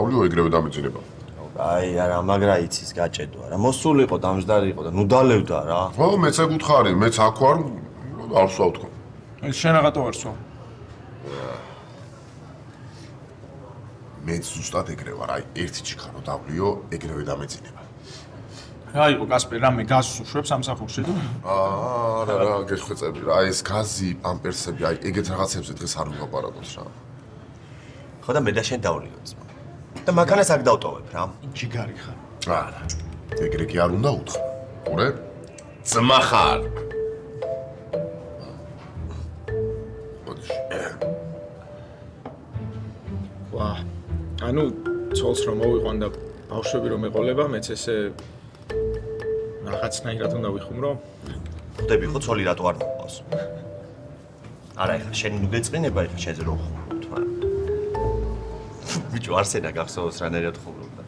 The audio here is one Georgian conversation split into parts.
Ავლო ეგრევე დამეძინება. აი არა, მაგრა იცის გაჭედო არა. მოსულიყო, დამჯდარიყო და ნუ დალევდა რა. ხო, მეც ეგ უთხარი, მეც აქ ვარ, არ ვსვავ თქო. შენ რაღაცა ვერ სვავ. მეც ზუსტად ეგრე ვარ, აი ერთი ჩიქარო დავლიო, ეგრევე დამეძინება. რა იყო კასპერ, რამე გაზს უშვებს სამსახურში თუ? არა, გეხვეწები რა, ეს გაზი, პამპერსები, აი ეგეთ რაღაცებზე დღეს არ ვიყაპარაკოთ რა. ხო და მე და შენ დავლიო ძმა. და მანქანას აქ დავტოვებ რა. ჯიგარი ხარ. არა. ეგრე კი არ უნდა უთხრა. ყურე? ძმა ხარ. ვა. ანუ ცოლს რომ მოვიყვან და ბავშვები რომ ეყოლება, მეც ესე რაღაცნაირად უნდა ვიხუმრო. ხვდები ხო ცოლი რატო არ მოყავს? არა, ეხლა შენ ნუ გეწყინება, ეხლა შენზე რომ ხუმრობთ, მაგრამ ბიჭო არსენა გახსოვს რანაირად ხუმრობდა.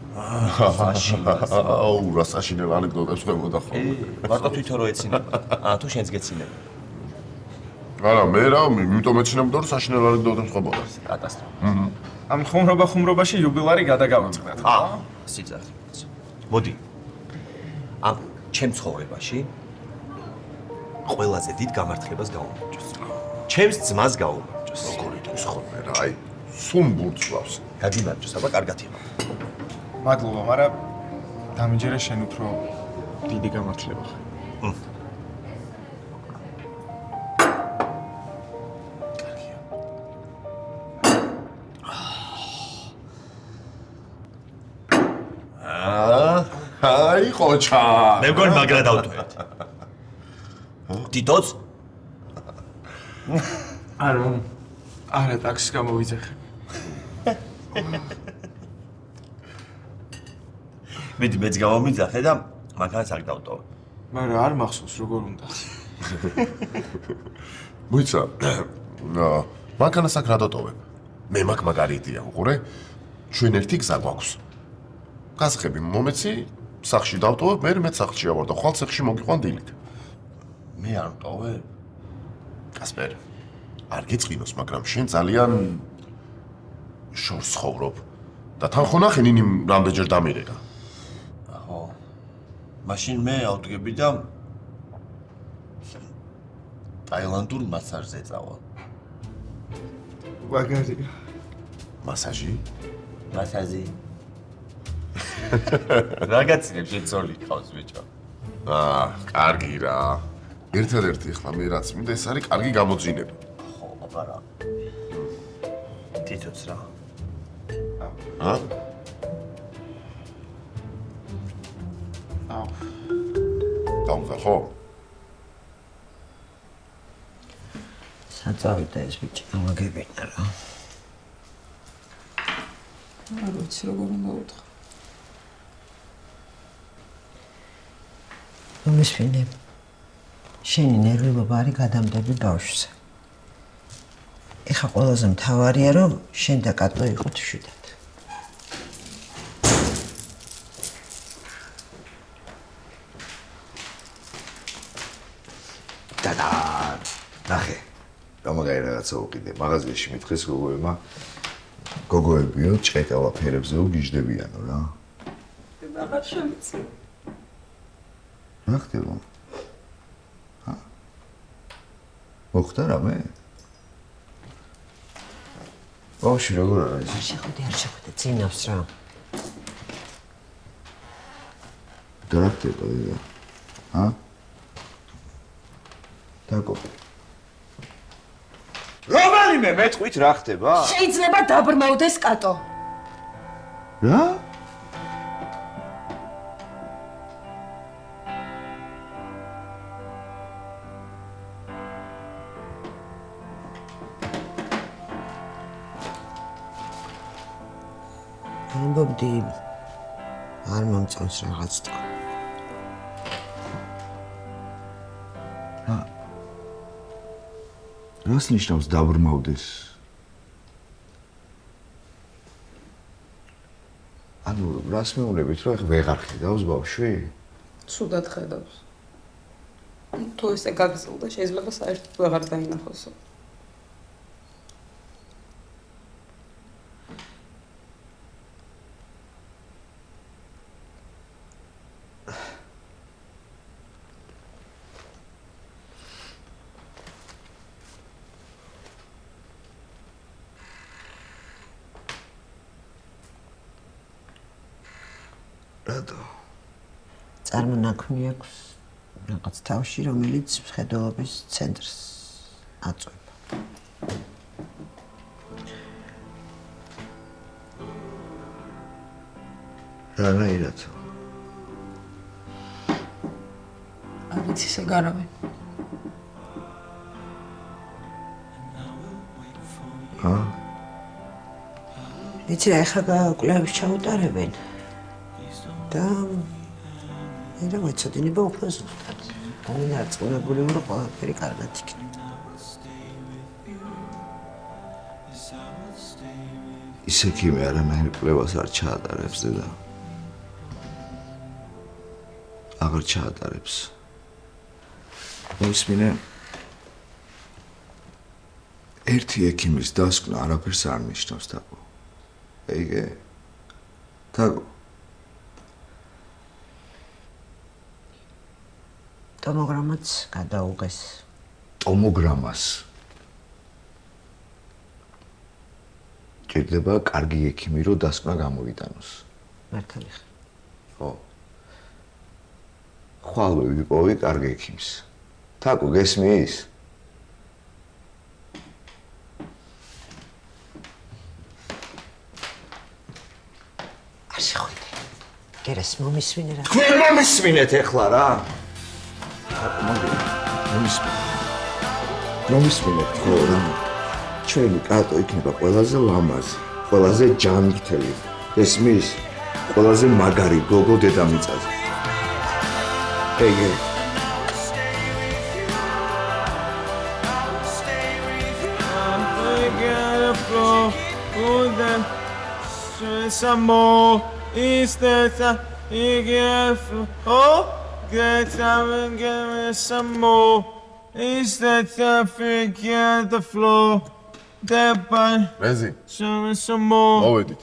აუ, რა საშინელ ანეკდოტებს ხვდებოდა ხოლმე. მარტო თვითონ რო ეცინება. თუ შენს გეცინება. არა, მე რა, იმიტომ ეცინებოდა რომ საშინელ ანეკდოტებს ხვდებოდა. კატასტროფა. ამ ხუმრობაში იუბილარი გადაგავაწყდათ. სიძახი. მოდი. ამ ჩემ ცხოვრებაში ყველაზე დიდ გამართლებას გაუმარჯოს. ჩემს ძმას გაუმარჯოს. როგორ იტყვის ხოლმე რა, აი, სულ ბურთსვავს. გაგიმარჯოს, აბა კარგად იყო. მადლობა, მაგრამ დამიჯერე შენ უფრო დიდი გამართლება ხარ. აი, ხოჩა. მე მგონი მაგრა დავტოვეთ. თითოც? არა, ტაქსის გამოვიძახე. მეც გამომიძახე და მანქანას აქ დავტოვე. მაგრამ არ მახსოვს როგორ უნდა. მოიცა. მანქანას აქ რა დატოვებ? მე მაგ მაგარი იდეა, უყურე? ჩვენ ერთი გზა გვაქვს. გასხები მომეცი, სახში დავტოვებ, მე მეც სახში ავარ და ხვალ ცეხში მოგიყვან დილით. მე არ ვტოვე. კასპერ, არ გიწყინოს, მაგრამ შენ ძალიან შორს ცხოვრობ და თან ხო ნახე ნინიმ რამდენჯერ დამირეკა. ხო. მაშინ მე ავდგები და ტაილანდურ მასაჟზე წავალ. მაგარია. მასაჟი? მასაჟი. რაღაცნაირად შეცოლი ყავს ბიჭო. კარგი რა. ერთადერთი ახლა მე რაც მინდა ეს არის კარგი გამოძინება. ხო, აბარა. თითოც რა. დავუზარ ხო? საწავიდა ეს ბიჭი, გამაგებინა რა. არ ვიცი როგორ უნდა უთხრა. მომისმინე. შენი ნერვიულობა არის გადამდები ბავშვზე. ეხლა ყველაზე მთავარია რომ შენ და კატო იყოთ შვიდად. და ნახე. გამაგარი რაღაცა უყიდე. მაღაზიაში მითხეს გოგოებმა გოგოებიო ჭყეტავა ფერებზეო გიждდებიანო რა. აღარ შემიცი. რა ხდება? მოხდა რამე? ბავშვი როგორ არის? შეხვიდე, არ შეხვიდე, წინავს რა. და რა ხდება დედა? დაკოპე. რომელიმე მეტყვით რა ხდება? შეიძლება დაბრმავდეს კატო. რა? ამბობდი არ მომწონს რაღაც თქო. რას ნიშნავს დაბრმავდეს? ანუ რას მეუბნებით რომ ეხლა ვეღარ ხედავს ბავშვი? სუდად ხედავს. თუ ესე გაგზელდა შეიძლება საერთოდ ვეღარ დაინახოსო. რატო? წარმონაქმნი აქვს რაღაც თავში, რომელიც მხედველობის ცენტრს აწვება. რანაირად? არ ვიცი ისე გარავენ. ვიცი რა, ეხლა კვლევებს ჩაუტარებენ და მე რა ვეცოდინება უფრო ზუსტად. განარწმუნებული ვარ, ყველაფერი კარგად იქნება. ისე ქიმი არანაირ კვლევას არ ჩაატარებს დედა. აღარ ჩაატარებს. მოსმინე ერთი ექიმის დასკვნა არაფერს არ ნიშნავს თაკო. ეიგე? თაკო. ტომოგრამაც გადაუღეს. ტომოგრამას. ჭირდება კარგი ექიმი, რომ დასკვნა გამოვიტანოს. მართალი ხარ. ხო. ხვალ ვიპოვი კარგი ექიმს. თაკო გესმის? არ შეხვიდე. გერას მომისმინე რა. თქვენ მომისმინეთ ეხლა რა. თაკო მოდი. მომისმინეთ ხო რა. ჩვენი კატო იქნება ყველაზე ლამაზი, ყველაზე ჯანმრთელი. გესმის? ყველაზე მაგარი გოგო დედამიწაზე. ეიგე. Some more is that you give oh get some more is that I forget the floor that by რეზი, some more მოვედით.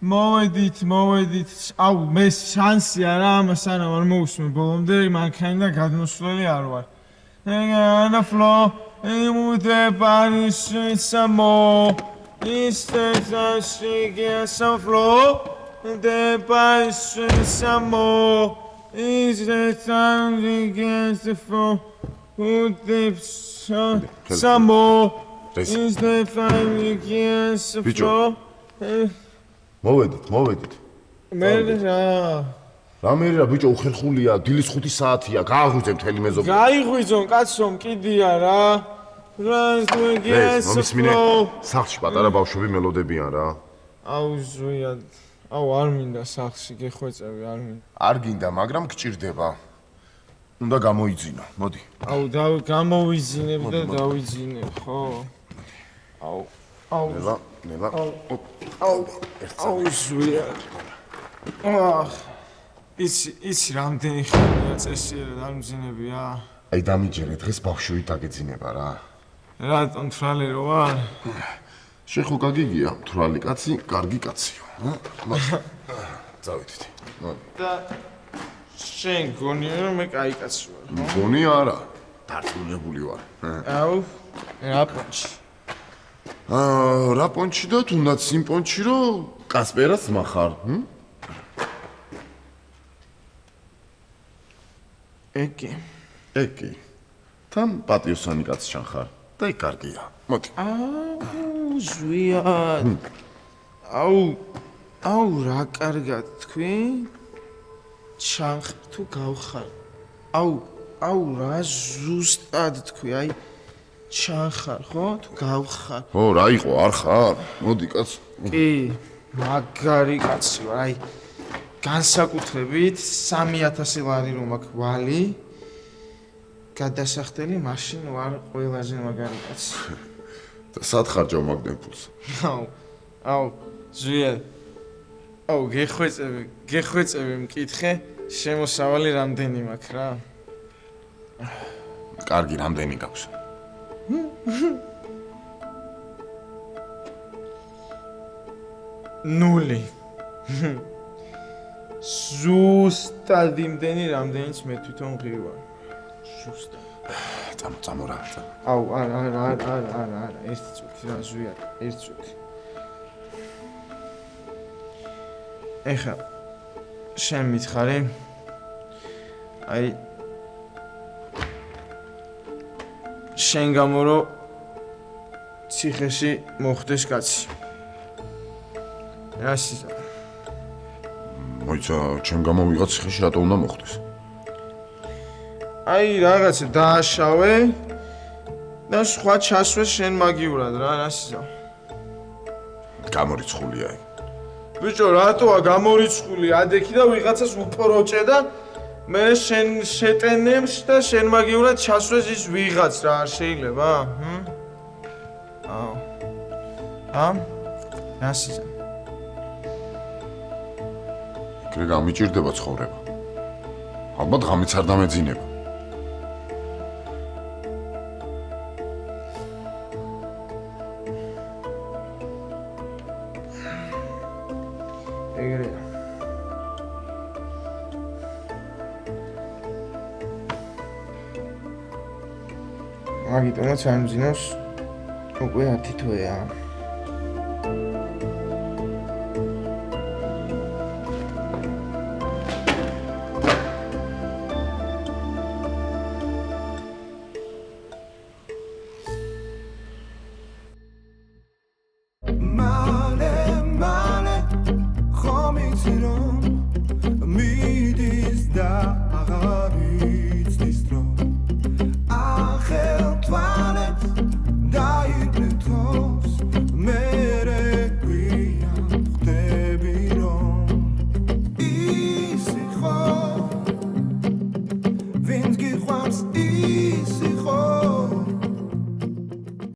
მოვედით აუ მე შანსი არა ამას არა არ მოусმე ბოლომდე მანქანა და გადმოსვლელი არ ვარ and the floor and the body some more is that she gets some floor and the body some more is that time she gets the floor who dips some more is the time she gets the floor მოვედით. მე რა რამე რა ბიჭო უხერხულია, დილის 5 საათია, გააღვიძე მთელი მეზობლი. გაიღვიძონ კაცო მკიდია რა მომისმინე, სახლში პატარა ბავშვები მელოდებიან რა. აუ ზუია აუ არ მინდა სახლში გეხვეწევი არ მინდა არ გინდა, მაგრამ გჭირდება. უნდა გამოიძინო, მოდი. აუ გამოვიზინებ და დავიძინებ ხო აუ ნელა. აუ ზუია იცი რამდენი ხანია წესიერად არ მძინებია აი დამიჯერე, დღეს ბავშვი დაგეძინება რა. რატომ თრალი რო ვარ შეხო გაგიგია, თვრალი კაცი, კარგი კაციო. წავიდით. და შენ გონია რომ მე კაი კაცი ვარ მგონი არა, დარწმუნებული ვარ. აუ რა პონჩი რა პონჩი და თუნდაც იმ პონჩი, რომ კასპერას მახარ, ეკი. თან პატიოსანი კაცი ჩან ხარ. და იქ კარგია. მოდი. აუ ზუია აუ რა კარგად თქვი ჩანხ თუ გავხარ აუ რა ზუსტად თქვი აი ჩანხარ ხო თუ გავხარ ო რა იყო არ ხარ? მოდი კაც. კი მაგარი კაცი ვარ აი განსაკუთრებით 3000 ლარი რომ აქვს ვალი გადასახდელი მაშინ ვარ ყველაზე მაგარი კაცი და სად ხარჯავ მაგდენ ფულს? აუ ზუია აუ გეხვეწები მკითხე შემოსავალი რამდენი მაქვს რა კარგი რამდენი გაქვს? ნული ზუსტად იმდენი რამდენიც მე თვითონ ღირვარ ზუსტად წამო რა აუ არა ერთი წუთი რა ზუია ერთი წუთი ეხა შენ მითხარი? აი შენ გამო რომ ციხეში მოხდეს კაცი. რა სიზა? მოიცა, ჩემ გამო ვიღაც ციხეში რატო უნდა მოხდეს? აი რაღაცა დააშავე და სხვა ჩასვეს შენ მაგიურად რა სიზა? გამორიცხულია აი. ბიჭო, რატოა გამორიცხული ადექი და ვიღაცას უპროჭე და მე შენ შეტენებს და შენ მაგიურად ჩასვეს ის ვიღაც რა არ შეიძლება? რა სიზა? ეგრე გამიჭირდება ცხოვრება. ალბათ ღამეც არ დამეძინება. ეგრეა. მაგიტომაც არ მძინავს უკვე 10 თვეა. Vindt gekwams